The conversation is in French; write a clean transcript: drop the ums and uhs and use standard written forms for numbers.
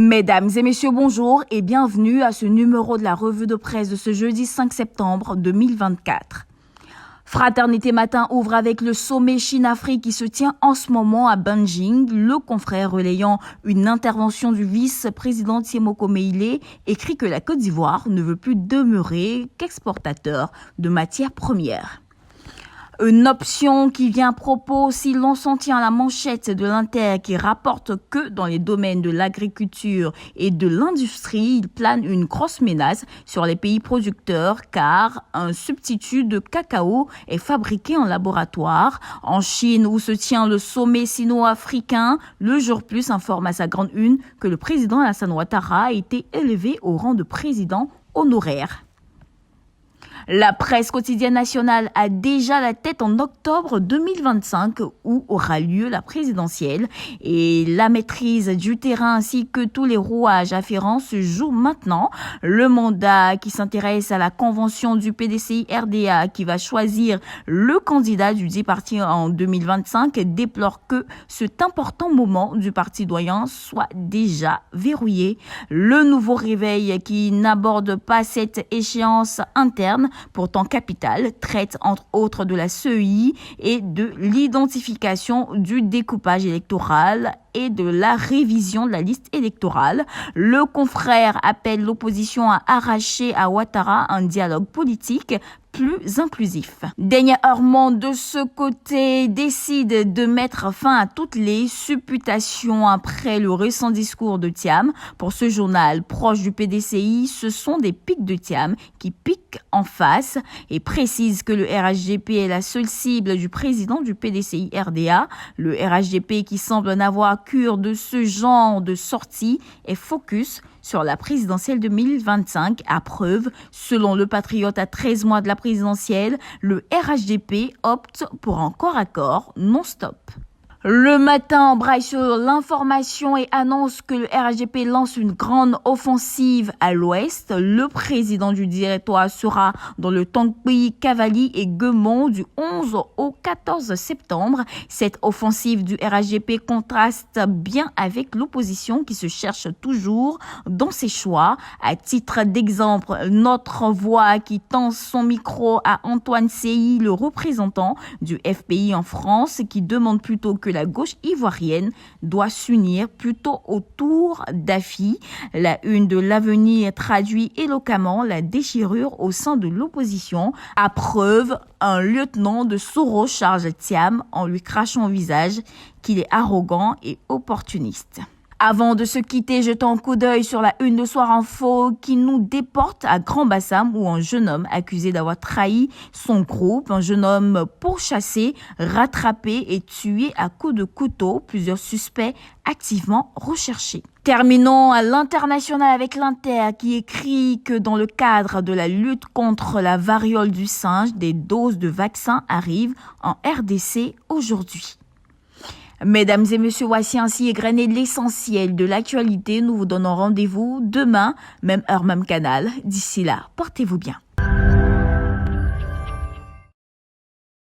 Mesdames et messieurs, bonjour et bienvenue à ce numéro de la revue de presse de ce jeudi 5 septembre 2024. Fraternité Matin ouvre avec le sommet Chine-Afrique qui se tient en ce moment à Beijing. Le confrère relayant une intervention du vice-président Tiemoko Meile écrit que la Côte d'Ivoire ne veut plus demeurer qu'exportateur de matières premières. Une option qui vient à propos si l'on s'en tient à la manchette de l'Inter qui rapporte que dans les domaines de l'agriculture et de l'industrie, il plane une grosse menace sur les pays producteurs car un substitut de cacao est fabriqué en laboratoire. En Chine où se tient le sommet sino-africain, le Jour Plus informe à sa grande une que le président Alassane Ouattara a été élevé au rang de président honoraire. La presse quotidienne nationale a déjà la tête en octobre 2025 où aura lieu la présidentielle et la maîtrise du terrain ainsi que tous les rouages afférents se jouent maintenant. Le mandat qui s'intéresse à la convention du PDCI-RDA qui va choisir le candidat du dit parti en 2025 déplore que cet important moment du parti doyen soit déjà verrouillé. Le nouveau réveil qui n'aborde pas cette échéance interne pourtant capitale, traite entre autres de la CEI et de l'identification du découpage électoral et de la révision de la liste électorale. Le confrère appelle l'opposition à arracher à Ouattara un dialogue politique plus inclusif. Dernièrement, de ce côté, décide de mettre fin à toutes les supputations après le récent discours de Thiam. Pour ce journal proche du PDCI, ce sont des pics de Thiam qui piquent en face et précise que le RHDP est la seule cible du président du PDCI-RDA. Le RHDP qui semble n'avoir cure de ce genre de sortie est focus sur la présidentielle 2025. À preuve, selon le Patriote à 13 mois de la présidentielle, le RHDP opte pour un corps à corps non-stop. Le Matin embraye sur l'information et annonce que le RHDP lance une grande offensive à l'ouest. Le président du directoire sera dans le Tongpi, Cavali et Guemon du 11 au 14 septembre. Cette offensive du RHDP contraste bien avec l'opposition qui se cherche toujours dans ses choix. À titre d'exemple, Notre Voix qui tend son micro à Antoine Seyi, le représentant du FPI en France, qui demande plutôt que la gauche ivoirienne doit s'unir plutôt autour d'Afi. La une de l'Avenir traduit éloquemment la déchirure au sein de l'opposition. À preuve, un lieutenant de Soro charge Thiam en lui crachant au visage qu'il est arrogant et opportuniste. Avant de se quitter, jetons un coup d'œil sur la une de Soir Info qui nous déporte à Grand-Bassam où un jeune homme accusé d'avoir trahi son groupe, un jeune homme pourchassé, rattrapé et tué à coups de couteau, plusieurs suspects activement recherchés. Terminons à l'international avec l'Inter qui écrit que dans le cadre de la lutte contre la variole du singe, des doses de vaccins arrivent en RDC aujourd'hui. Mesdames et messieurs, voici ainsi égrené l'essentiel de l'actualité. Nous vous donnons rendez-vous demain, même heure, même canal. D'ici là, portez-vous bien.